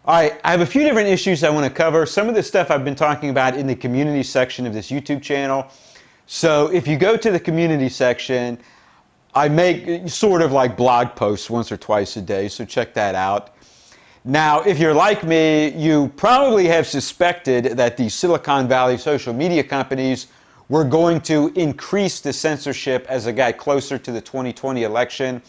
All right, I have a few different issues I want to cover. Some of the stuff I've been talking about in the community section of this YouTube channel. So if you go to the community section, I make sort of like blog posts once or twice a day, so check that out. Now, if you're like me, you probably have suspected that the Silicon Valley social media companies were going to increase the censorship as it got closer to the 2020 election.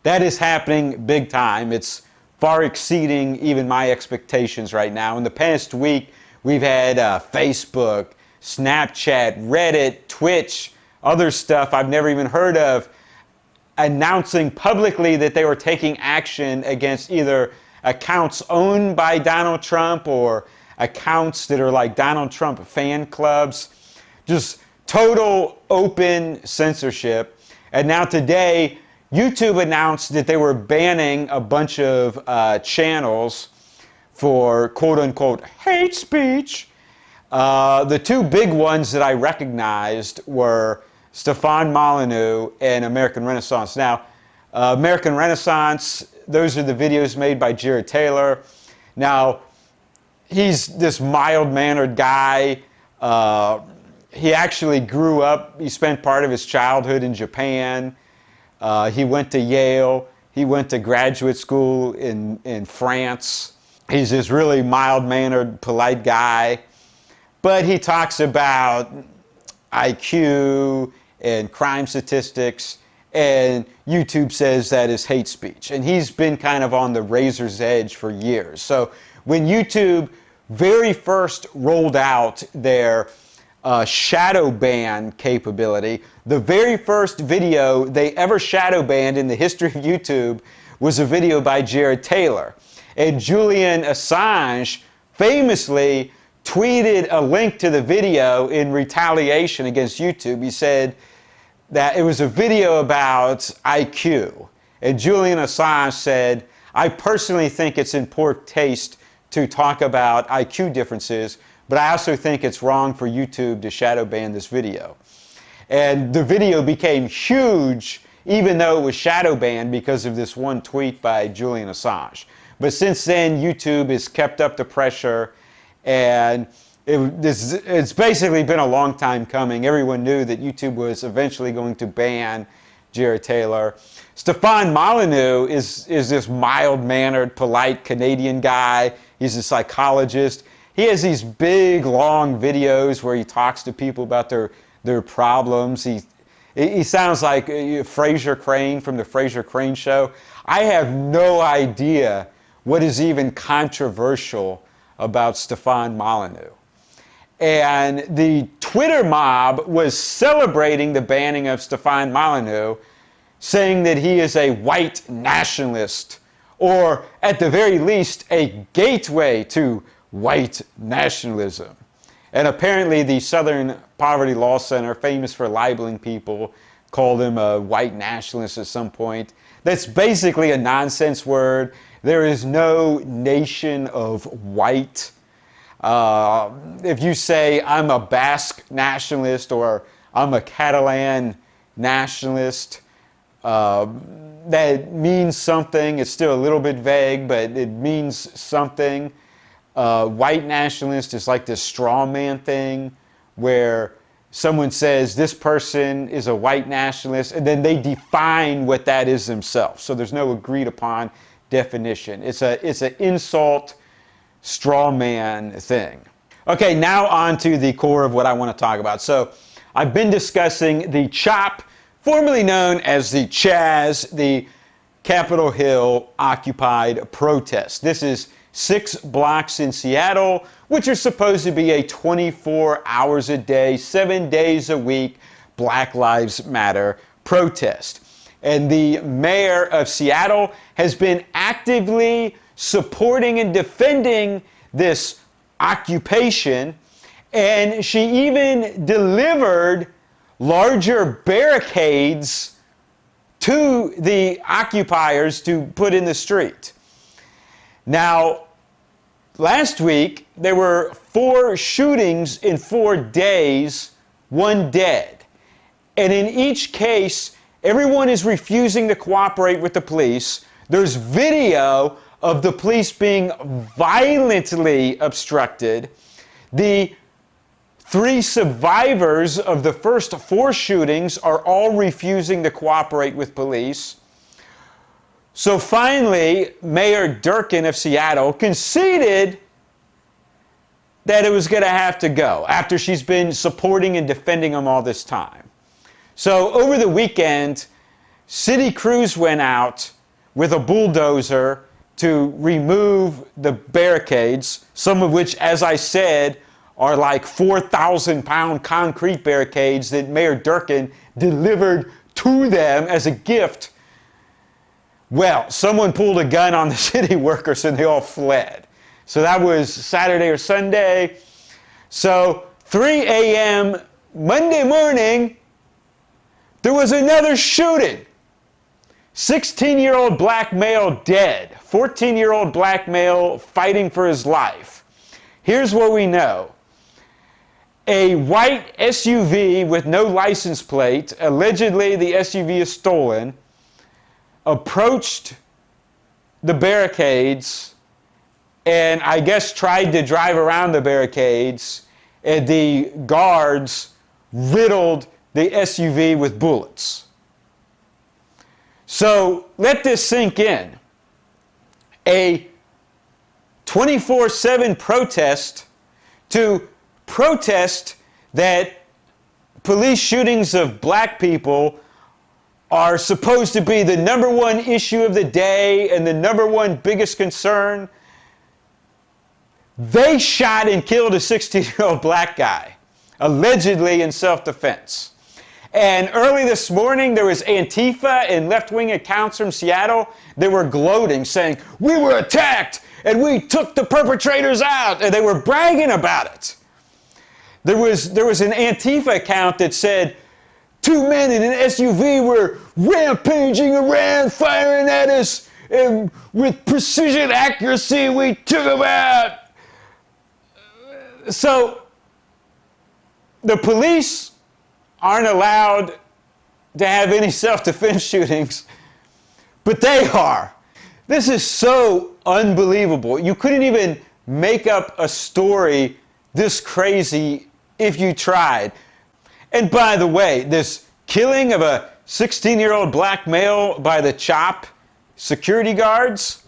That is happening big time. It's far exceeding even my expectations right now. In the past week, we've had Facebook, Snapchat, Reddit, Twitch, other stuff I've never even heard of, announcing publicly that they were taking action against either accounts owned by Donald Trump or accounts that are like Donald Trump fan clubs. Just total open censorship. And now today, YouTube announced that they were banning a bunch of channels for quote-unquote hate speech. The two big ones that I recognized were Stefan Molyneux and American Renaissance. Now, American Renaissance, those are the videos made by Jared Taylor. Now, he's this mild-mannered guy. He actually grew up, he spent part of his childhood in Japan. He went to Yale. He went to graduate school in France. He's this really mild-mannered, polite guy. But he talks about IQ and crime statistics, and YouTube says that is hate speech. And he's been kind of on the razor's edge for years. So when YouTube very first rolled out their shadow ban capability, the very first video they ever shadow banned in the history of YouTube was a video by Jared Taylor. And Julian Assange famously tweeted a link to the video in retaliation against YouTube. He said that it was a video about IQ. And Julian Assange said, "I personally think it's in poor taste to talk about IQ differences, but I also think it's wrong for YouTube to shadow ban this video." And the video became huge, even though it was shadow banned because of this one tweet by Julian Assange. But since then, YouTube has kept up the pressure, and it's basically been a long time coming. Everyone knew that YouTube was eventually going to ban Jared Taylor. Stefan Molyneux is this mild-mannered, polite Canadian guy. He's a psychologist. He has these big, long videos where he talks to people about their problems. He sounds like Fraser Crane from the Fraser Crane Show. I have no idea what is even controversial about Stefan Molyneux. And the Twitter mob was celebrating the banning of Stefan Molyneux, saying that he is a white nationalist, or at the very least, a gateway to white nationalism. And apparently the Southern Poverty Law Center, famous for libeling people, called him a white nationalist at some point. That's basically a nonsense word. There is no nation of white. If you say I'm a Basque nationalist or I'm a Catalan nationalist, that means something. It's still a little bit vague, but it means something. White nationalist is like this straw man thing where someone says this person is a white nationalist, and then they define what that is themselves. So there's no agreed upon definition. It's an insult straw man thing. Okay, now on to the core of what I want to talk about. So I've been discussing the CHOP, formerly known as the CHAZ, the Capitol Hill Occupied protest. This is 6 blocks in Seattle, which are supposed to be a 24 hours a day, 7 days a week Black Lives Matter protest. And the mayor of Seattle has been actively supporting and defending this occupation, and she even delivered larger barricades to the occupiers to put in the street. Now, last week, there were 4 shootings in 4 days, 1 dead. And in each case, everyone is refusing to cooperate with the police. There's video of the police being violently obstructed. The 3 survivors of the first 4 shootings are all refusing to cooperate with police. So finally, Mayor Durkin of Seattle conceded that it was going to have to go after she's been supporting and defending them all this time. So over the weekend, city crews went out with a bulldozer to remove the barricades, some of which, as I said, are like 4,000-pound concrete barricades that Mayor Durkin delivered to them as a gift. Well, someone pulled a gun on the city workers and they all fled. So that was Saturday or Sunday. So 3 a.m. Monday morning, there was another shooting. 16-year-old black male dead. 14-year-old black male fighting for his life. Here's what we know. A white SUV with no license plate, allegedly the SUV is stolen, approached the barricades and I guess tried to drive around the barricades, and the guards riddled the SUV with bullets. So let this sink in. A 24/7 protest to protest that police shootings of black people are supposed to be the #1 issue of the day and the #1 biggest concern. They shot and killed a 16-year-old black guy, allegedly in self-defense. And early this morning, there was Antifa and left-wing accounts from Seattle that were gloating, saying, "We were attacked and we took the perpetrators out," and they were bragging about it. There was an Antifa account that said, 2 men in an SUV were rampaging around, firing at us, and with precision accuracy, we took them out. So, the police aren't allowed to have any self-defense shootings, but they are. This is so unbelievable. You couldn't even make up a story this crazy if you tried. And by the way, this killing of a 16-year-old black male by the CHOP security guards,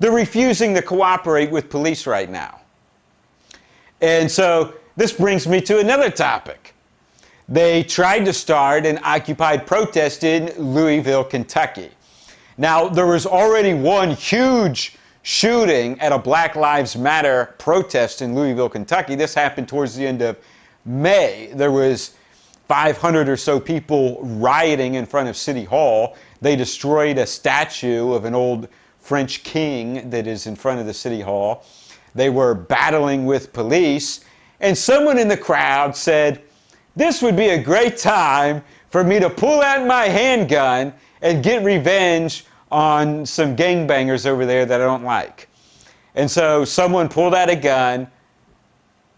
they're refusing to cooperate with police right now. And so this brings me to another topic. They tried to start an occupied protest in Louisville, Kentucky. Now, there was already one huge shooting at a Black Lives Matter protest in Louisville, Kentucky. This happened towards the end of May. There was 500 or so people rioting in front of City Hall. They destroyed a statue of an old French king that is in front of the City Hall. They were battling with police, and someone in the crowd said, "This would be a great time for me to pull out my handgun and get revenge on some gangbangers over there that I don't like." And so someone pulled out a gun,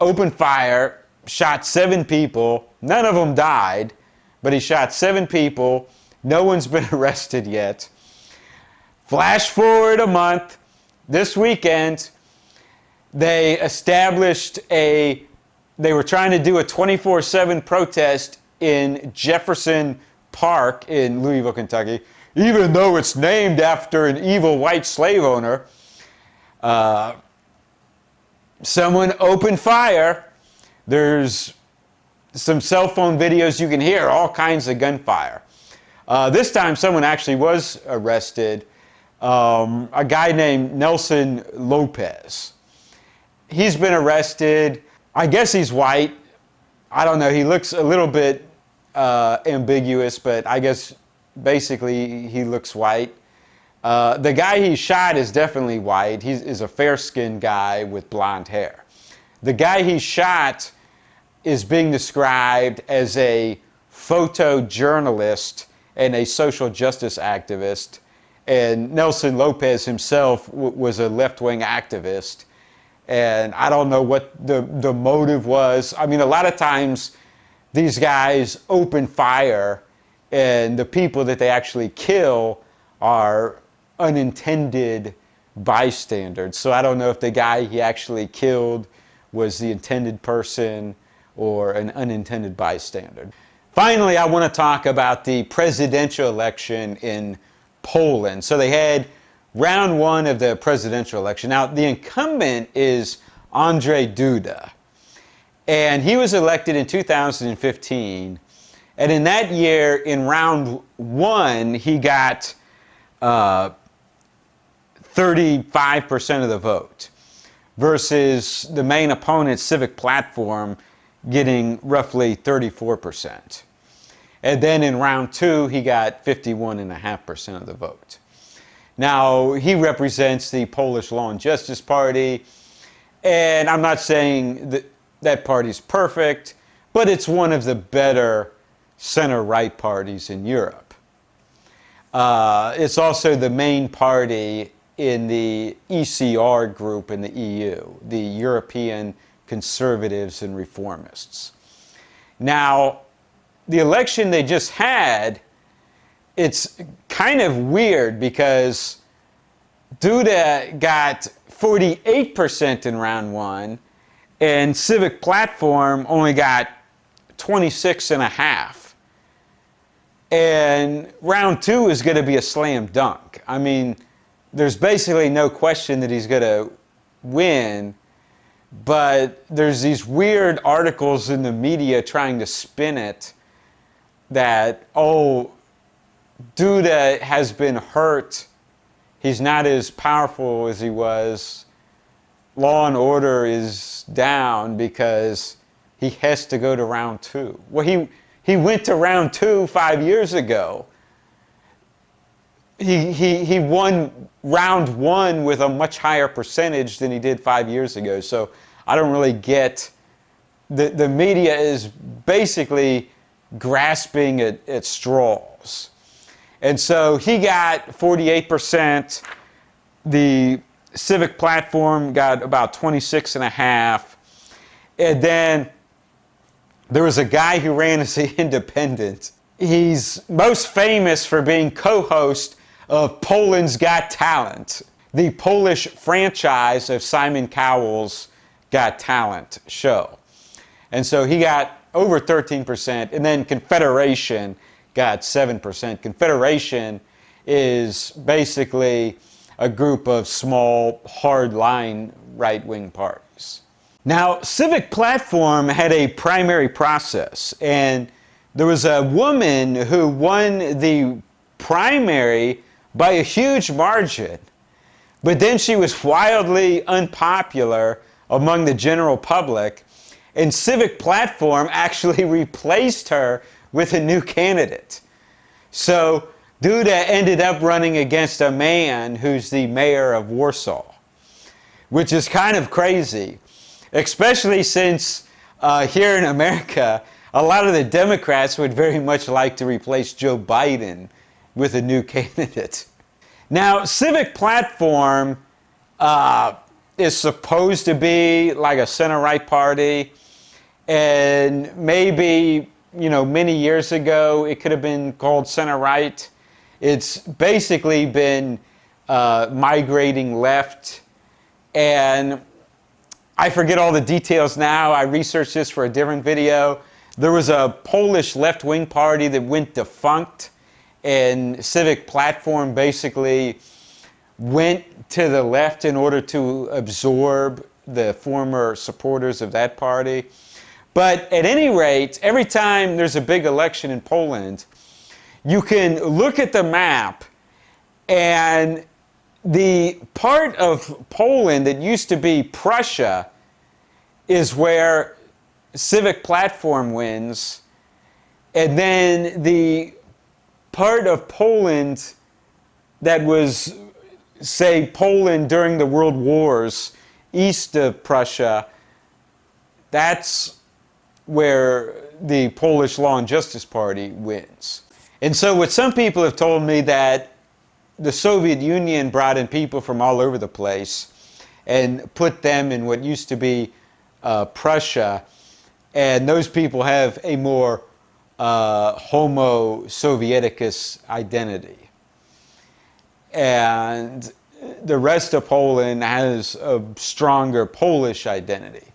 opened fire, shot 7 people. None of them died, but he shot 7 people. No one's been arrested yet. Flash forward a month. This weekend, they were trying to do a 24/7 protest in Jefferson Park in Louisville, Kentucky, even though it's named after an evil white slave owner. Someone opened fire. There's some cell phone videos you can hear, all kinds of gunfire. This time someone actually was arrested, a guy named Nelson Lopez. He's been arrested. I guess he's white. I don't know. He looks a little bit ambiguous, but I guess basically he looks white. The guy he shot is definitely white. He is a fair-skinned guy with blonde hair. The guy he shot is being described as a photojournalist and a social justice activist. And Nelson Lopez himself was a left-wing activist. And I don't know what the motive was. I mean, a lot of times these guys open fire and the people that they actually kill are unintended bystanders. So I don't know if the guy he actually killed was the intended person or an unintended bystander. Finally, I want to talk about the presidential election in Poland. So they had round one of the presidential election. Now, the incumbent is Andrzej Duda, and he was elected in 2015. And in that year, in round one, he got 35% of the vote versus the main opponent's Civic Platform getting roughly 34%. And then in round two, he got 51.5% of the vote. Now, he represents the Polish Law and Justice Party, and I'm not saying that that party's perfect, but it's one of the better center-right parties in Europe. It's also the main party in the ECR group in the EU, the European Conservatives and Reformists. Now, the election they just had, it's kind of weird because Duda got 48% in round one, and Civic Platform only got 26.5%. And round two is going to be a slam dunk. I mean, there's basically no question that he's going to win, but there's these weird articles in the media trying to spin it that, oh, Duda has been hurt. He's not as powerful as he was. Law and order is down because he has to go to round two. Well, he went to round two 5 years ago. He won round one with a much higher percentage than he did 5 years ago. So I don't really get, the media is basically grasping at straws. And so he got 48%. The Civic Platform got about 26.5%. And then there was a guy who ran as the independent. He's most famous for being co-host of Poland's Got Talent, the Polish franchise of Simon Cowell's Got Talent show. And so he got over 13%, and then Confederation got 7%. Confederation is basically a group of small, hard-line right-wing parties. Now, Civic Platform had a primary process, and there was a woman who won the primary by a huge margin, but then she was wildly unpopular among the general public, and Civic Platform actually replaced her with a new candidate. So Duda ended up running against a man who's the mayor of Warsaw, which is kind of crazy, especially since here in America, a lot of the Democrats would very much like to replace Joe Biden with a new candidate. Now, Civic Platform is supposed to be like a center-right party, and maybe, you know, many years ago it could have been called center-right. It's basically been migrating left, and I forget all the details now. I researched this for a different video. There was a Polish left-wing party that went defunct, and Civic Platform basically went to the left in order to absorb the former supporters of that party. But at any rate, every time there's a big election in Poland, you can look at the map, and the part of Poland that used to be Prussia is where Civic Platform wins, and then the part of Poland that was, say, Poland during the World Wars, east of Prussia, that's where the Polish Law and Justice Party wins. And so what some people have told me, that the Soviet Union brought in people from all over the place and put them in what used to be Prussia, and those people have a more Homo Sovieticus identity. And the rest of Poland has a stronger Polish identity.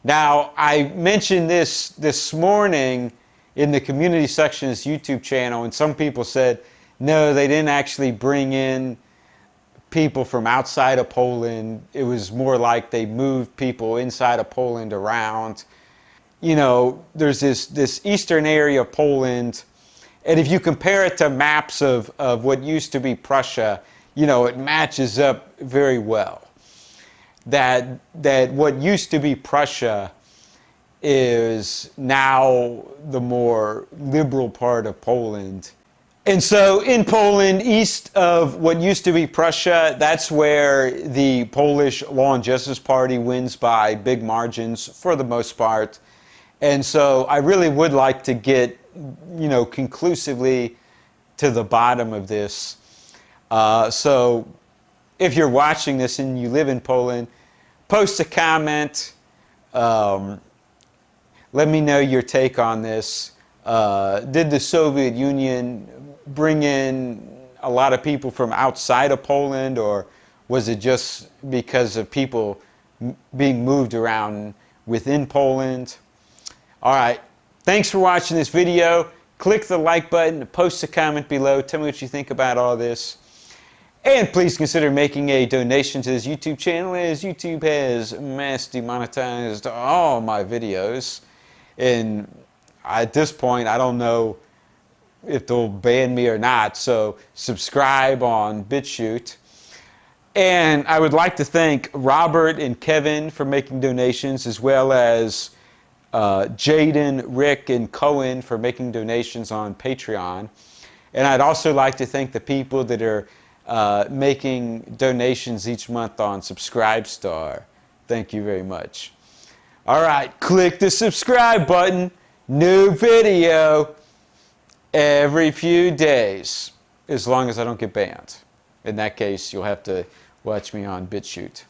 Now, I mentioned this morning in the community section of this YouTube channel, and some people said, no, they didn't actually bring in people from outside of Poland. It was more like they moved people inside of Poland around. You know, there's this eastern area of Poland, and if you compare it to maps of what used to be Prussia, you know, it matches up very well. That what used to be Prussia is now the more liberal part of Poland. And so in Poland, east of what used to be Prussia, that's where the Polish Law and Justice Party wins by big margins for the most part. And so I really would like to get, you know, conclusively to the bottom of this. So if you're watching this and you live in Poland, post a comment. Let me know your take on this. Did the Soviet Union bring in a lot of people from outside of Poland, or was it just because of people being moved around within Poland? All right, thanks for watching this video. Click the like button, post a comment below, tell me what you think about all this. And please consider making a donation to this YouTube channel, as YouTube has mass demonetized all my videos. And at this point, I don't know if they'll ban me or not, so subscribe on Bitchute. And I would like to thank Robert and Kevin for making donations, as well as Jaden, Rick, and Cohen for making donations on Patreon. And I'd also like to thank the people that are making donations each month on Subscribestar. Thank you very much. All right, click the subscribe button. New video every few days, as long as I don't get banned. In that case, you'll have to watch me on Bitchute.